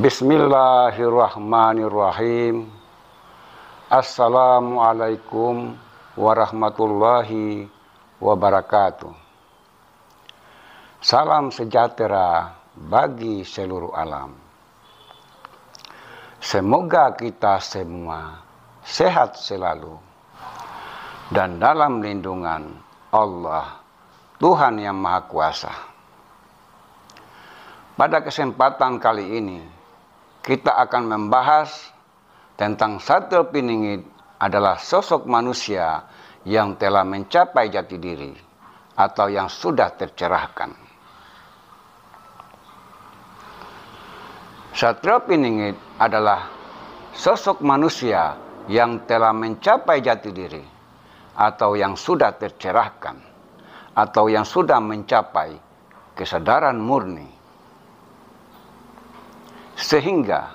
Bismillahirrahmanirrahim. Assalamualaikum warahmatullahi wabarakatuh. Salam sejahtera bagi seluruh alam. Semoga kita semua sehat selalu dan dalam lindungan Allah, Tuhan yang Maha Kuasa. Pada kesempatan kali ini, kita akan membahas tentang Satrio Piningit adalah sosok manusia yang telah mencapai jati diri atau yang sudah tercerahkan. Satrio Piningit adalah sosok manusia yang telah mencapai jati diri atau yang sudah tercerahkan atau yang sudah mencapai kesadaran murni. Sehingga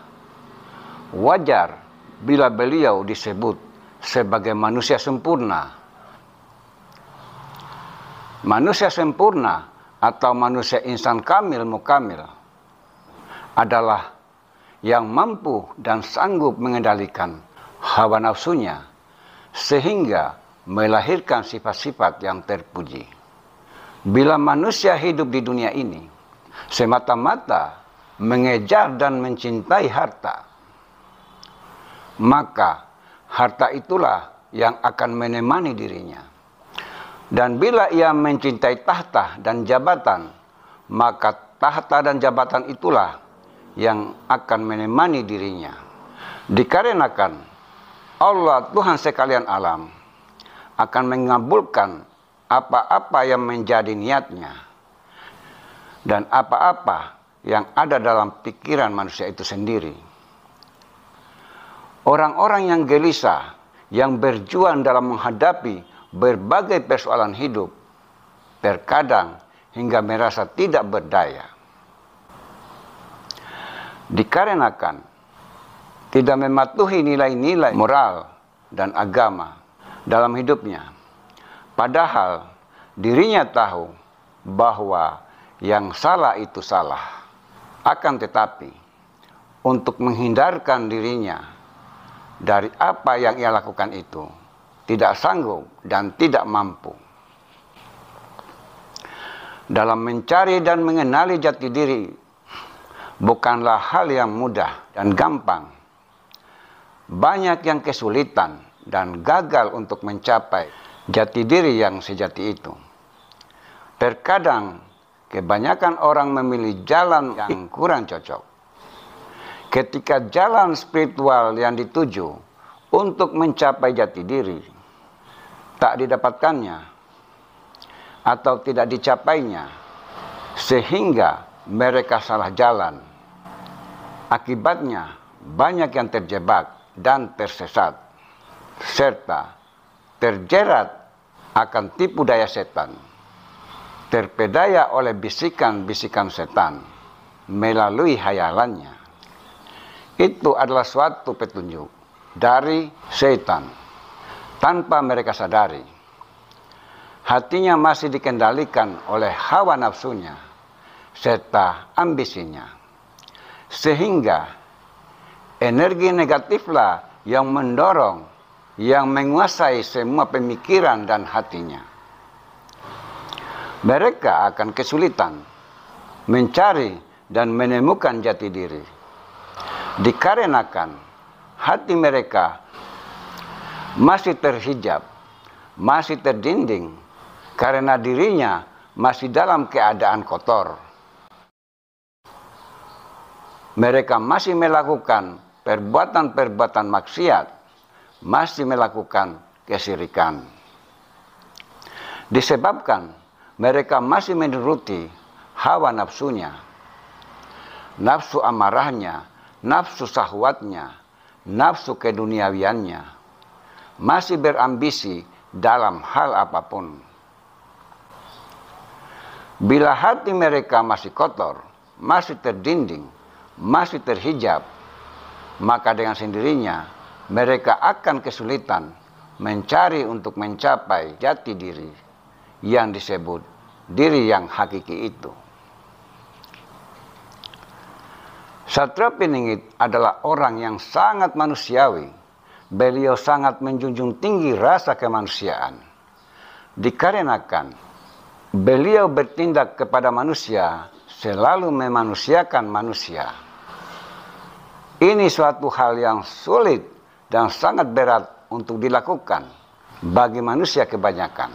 wajar bila beliau disebut sebagai manusia sempurna. Manusia sempurna atau manusia insan kamil mukamil adalah yang mampu dan sanggup mengendalikan hawa nafsunya sehingga melahirkan sifat-sifat yang terpuji. Bila manusia hidup di dunia ini semata-mata mengejar dan mencintai harta, maka harta itulah yang akan menemani dirinya. Dan bila ia mencintai tahta dan jabatan, maka tahta dan jabatan itulah yang akan menemani dirinya. Dikarenakan Allah Tuhan sekalian alam akan mengabulkan apa-apa yang menjadi niatnya dan apa-apa yang ada dalam pikiran manusia itu sendiri. Orang-orang yang gelisah, yang berjuang dalam menghadapi berbagai persoalan hidup, terkadang hingga merasa tidak berdaya. Dikarenakan tidak mematuhi nilai-nilai moral dan agama dalam hidupnya. Padahal dirinya tahu bahwa yang salah itu salah. Akan tetapi, untuk menghindarkan dirinya dari apa yang ia lakukan itu, tidak sanggup dan tidak mampu. Dalam mencari dan mengenali jati diri, bukanlah hal yang mudah dan gampang. Banyak yang kesulitan dan gagal untuk mencapai jati diri yang sejati itu. Terkadang, kebanyakan orang memilih jalan yang kurang cocok. Ketika jalan spiritual yang dituju untuk mencapai jati diri tak didapatkannya atau tidak dicapainya, sehingga mereka salah jalan. Akibatnya banyak yang terjebak dan tersesat, serta terjerat akan tipu daya setan, terpedaya oleh bisikan-bisikan setan melalui hayalannya. Itu adalah suatu petunjuk dari setan tanpa mereka sadari. Hatinya masih dikendalikan oleh hawa nafsunya serta ambisinya, sehingga energi negatiflah yang mendorong, yang menguasai semua pemikiran dan hatinya. Mereka akan kesulitan mencari dan menemukan jati diri. Dikarenakan hati mereka masih terhijab, masih terdinding, karena dirinya masih dalam keadaan kotor. Mereka masih melakukan perbuatan-perbuatan maksiat, masih melakukan kesyirikan. Disebabkan mereka masih menuruti hawa nafsunya, nafsu amarahnya, nafsu syahwatnya, nafsu keduniawiannya, masih berambisi dalam hal apapun. Bila hati mereka masih kotor, masih terdinding, masih terhijab, maka dengan sendirinya mereka akan kesulitan mencari untuk mencapai jati diri yang disebut diri yang hakiki itu. Satria Piningit adalah orang yang sangat manusiawi. Beliau sangat menjunjung tinggi rasa kemanusiaan. Dikarenakan beliau bertindak kepada manusia, selalu memanusiakan manusia. Ini suatu hal yang sulit dan sangat berat untuk dilakukan bagi manusia kebanyakan.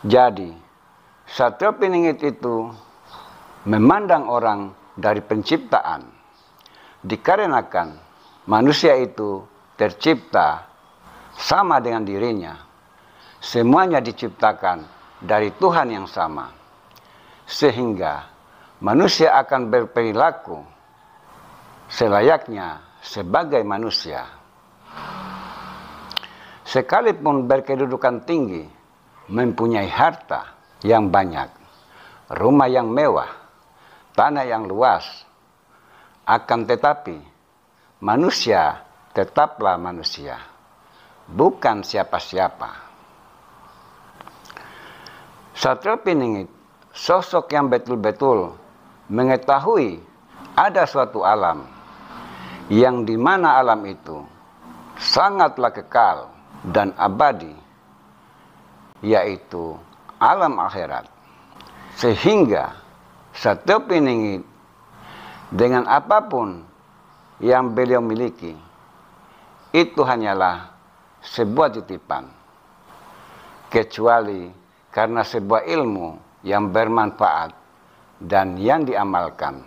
Jadi, Satria Piningit itu memandang orang dari penciptaan, dikarenakan manusia itu tercipta sama dengan dirinya. Semuanya diciptakan dari Tuhan yang sama, sehingga manusia akan berperilaku selayaknya sebagai manusia. Sekalipun berkedudukan tinggi, mempunyai harta yang banyak, rumah yang mewah, tanah yang luas, akan tetapi manusia tetaplah manusia, bukan siapa-siapa. Satria Piningit, sosok yang betul-betul mengetahui ada suatu alam, yang dimana alam itu sangatlah kekal dan abadi, yaitu alam akhirat. Sehingga Satria Piningit dengan apapun yang beliau miliki, itu hanyalah sebuah titipan, kecuali karena sebuah ilmu yang bermanfaat dan yang diamalkan.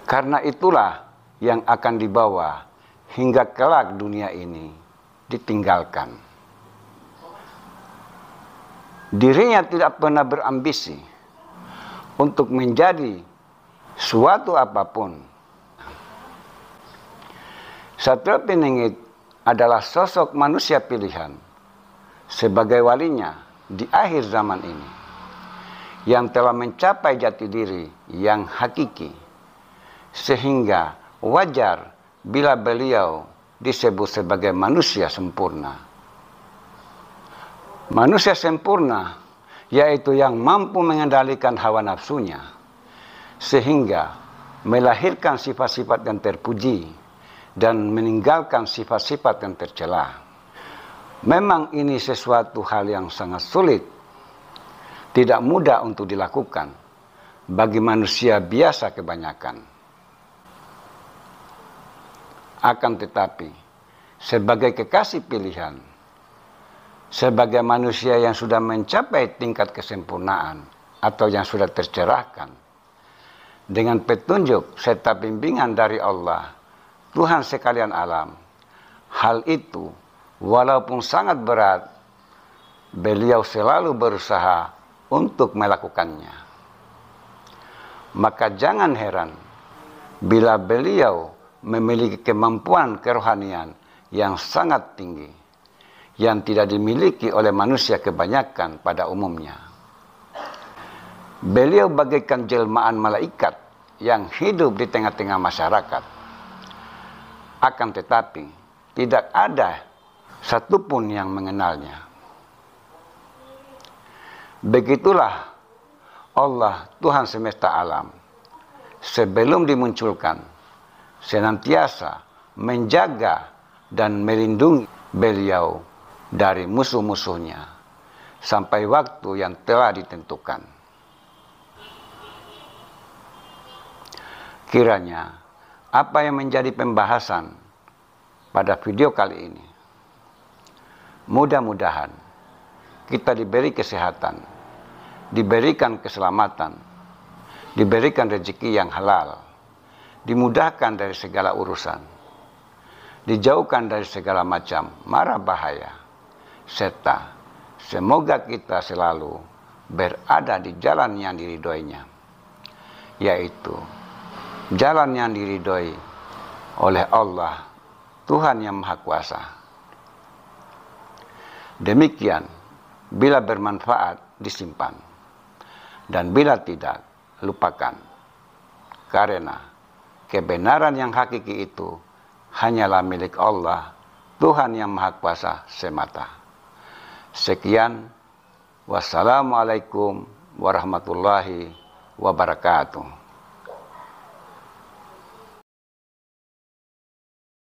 Karena itulah yang akan dibawa hingga kelak dunia ini ditinggalkan. Dirinya tidak pernah berambisi untuk menjadi suatu apapun. Satria Piningit adalah sosok manusia pilihan sebagai walinya di akhir zaman ini, yang telah mencapai jati diri yang hakiki, sehingga wajar bila beliau disebut sebagai manusia sempurna. Manusia sempurna yaitu yang mampu mengendalikan hawa nafsunya, sehingga melahirkan sifat-sifat yang terpuji dan meninggalkan sifat-sifat yang tercela. Memang ini sesuatu hal yang sangat sulit, tidak mudah untuk dilakukan bagi manusia biasa kebanyakan. Akan tetapi, sebagai kekasih pilihan, sebagai manusia yang sudah mencapai tingkat kesempurnaan atau yang sudah tercerahkan, dengan petunjuk serta bimbingan dari Allah, Tuhan sekalian alam, hal itu walaupun sangat berat, beliau selalu berusaha untuk melakukannya. Maka jangan heran bila beliau memiliki kemampuan kerohanian yang sangat tinggi, yang tidak dimiliki oleh manusia kebanyakan pada umumnya. Beliau bagaikan jelmaan malaikat yang hidup di tengah-tengah masyarakat. Akan tetapi, tidak ada satupun yang mengenalnya. Begitulah Allah, Tuhan semesta alam, sebelum dimunculkan, senantiasa menjaga dan melindungi beliau dari musuh-musuhnya sampai waktu yang telah ditentukan. Kiranya apa yang menjadi pembahasan pada video kali ini, mudah-mudahan kita diberi kesehatan, diberikan keselamatan, diberikan rezeki yang halal, dimudahkan dari segala urusan, dijauhkan dari segala macam mara bahaya, serta semoga kita selalu berada di jalan yang diridhoinya, yaitu jalan yang diridhoi oleh Allah, Tuhan yang Maha Kuasa. Demikian, bila bermanfaat disimpan, dan bila tidak, lupakan. Karena kebenaran yang hakiki itu hanyalah milik Allah, Tuhan yang Maha Kuasa semata. Sekian, wassalamualaikum warahmatullahi wabarakatuh.